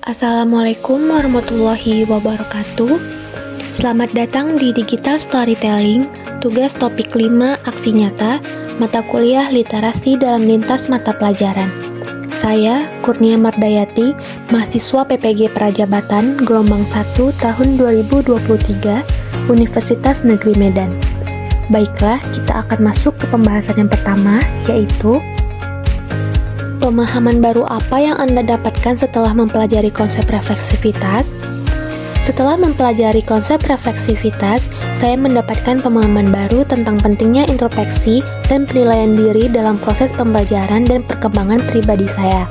Assalamualaikum warahmatullahi wabarakatuh. Selamat datang di Digital Storytelling, tugas topik 5 aksi nyata, mata kuliah literasi dalam lintas mata pelajaran. Saya, Kurnia Mardayati, mahasiswa PPG Prajabatan, gelombang 1 tahun 2023, Universitas Negeri Medan. Baiklah, kita akan masuk ke pembahasan yang pertama, yaitu pemahaman baru apa yang Anda dapatkan setelah mempelajari konsep refleksivitas? Setelah mempelajari konsep refleksivitas, saya mendapatkan pemahaman baru tentang pentingnya introspeksi dan penilaian diri dalam proses pembelajaran dan perkembangan pribadi saya.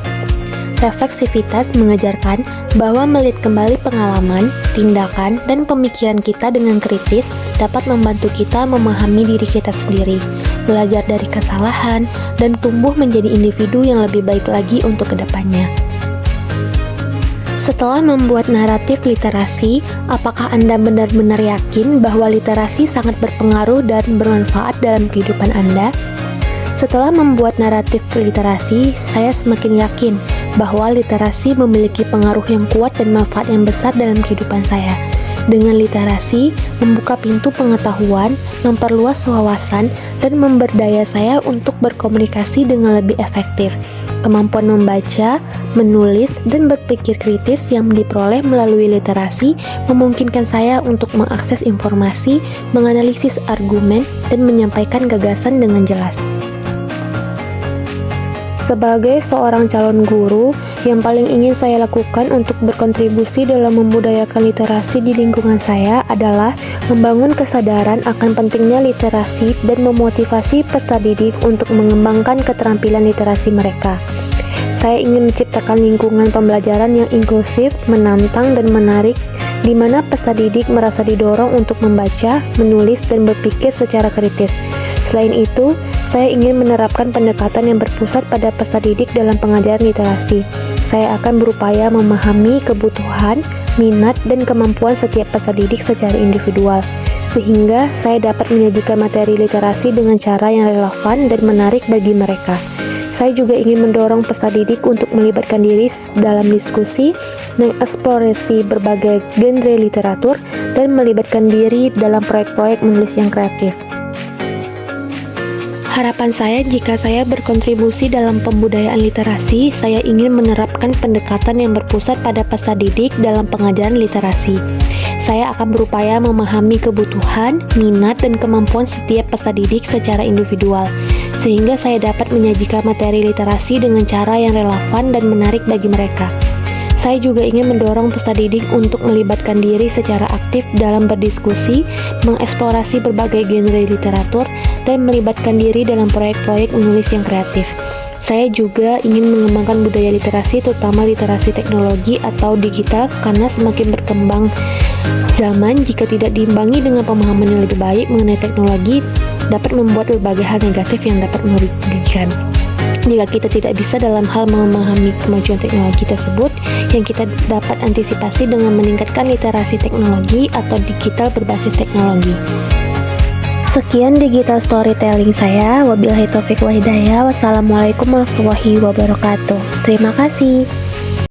Refleksivitas mengajarkan bahwa melihat kembali pengalaman, tindakan, dan pemikiran kita dengan kritis dapat membantu kita memahami diri kita sendiri, belajar dari kesalahan, dan tumbuh menjadi individu yang lebih baik lagi untuk kedepannya. Setelah membuat naratif literasi, apakah Anda benar-benar yakin bahwa literasi sangat berpengaruh dan bermanfaat dalam kehidupan Anda? Setelah membuat naratif literasi, saya semakin yakin bahwa literasi memiliki pengaruh yang kuat dan manfaat yang besar dalam kehidupan saya. Dengan literasi, membuka pintu pengetahuan, memperluas wawasan, dan memberdaya saya untuk berkomunikasi dengan lebih efektif. Kemampuan membaca, menulis, dan berpikir kritis yang diperoleh melalui literasi memungkinkan saya untuk mengakses informasi, menganalisis argumen, dan menyampaikan gagasan dengan jelas. Sebagai seorang calon guru, yang paling ingin saya lakukan untuk berkontribusi dalam membudayakan literasi di lingkungan saya adalah membangun kesadaran akan pentingnya literasi dan memotivasi peserta didik untuk mengembangkan keterampilan literasi mereka. Saya ingin menciptakan lingkungan pembelajaran yang inklusif, menantang, dan menarik, di mana peserta didik merasa didorong untuk membaca, menulis, dan berpikir secara kritis. Selain itu, saya ingin menerapkan pendekatan yang berpusat pada peserta didik dalam pengajaran literasi. Saya akan berupaya memahami kebutuhan, minat, dan kemampuan setiap peserta didik secara individual, sehingga saya dapat menyajikan materi literasi dengan cara yang relevan dan menarik bagi mereka. Saya juga ingin mendorong peserta didik untuk melibatkan diri dalam diskusi, mengeksplorasi berbagai genre literatur, dan melibatkan diri dalam proyek-proyek menulis yang kreatif. Harapan saya jika saya berkontribusi dalam pembudayaan literasi, saya ingin menerapkan pendekatan yang berpusat pada peserta didik dalam pengajaran literasi. Saya akan berupaya memahami kebutuhan, minat, dan kemampuan setiap peserta didik secara individual, sehingga saya dapat menyajikan materi literasi dengan cara yang relevan dan menarik bagi mereka. Saya juga ingin mendorong peserta didik untuk melibatkan diri secara aktif dalam berdiskusi, mengeksplorasi berbagai genre literatur, dan melibatkan diri dalam proyek-proyek menulis yang kreatif. Saya juga ingin mengembangkan budaya literasi, terutama literasi teknologi atau digital, karena semakin berkembang zaman, jika tidak diimbangi dengan pemahaman yang lebih baik mengenai teknologi, dapat membuat berbagai hal negatif yang dapat merugikan. Jika kita tidak bisa dalam hal memahami kemajuan teknologi tersebut, yang kita dapat antisipasi dengan meningkatkan literasi teknologi atau digital berbasis teknologi. Sekian digital storytelling saya. Wabillahi taufiq wal hidayah. Wassalamualaikum warahmatullahi wabarakatuh. Terima kasih.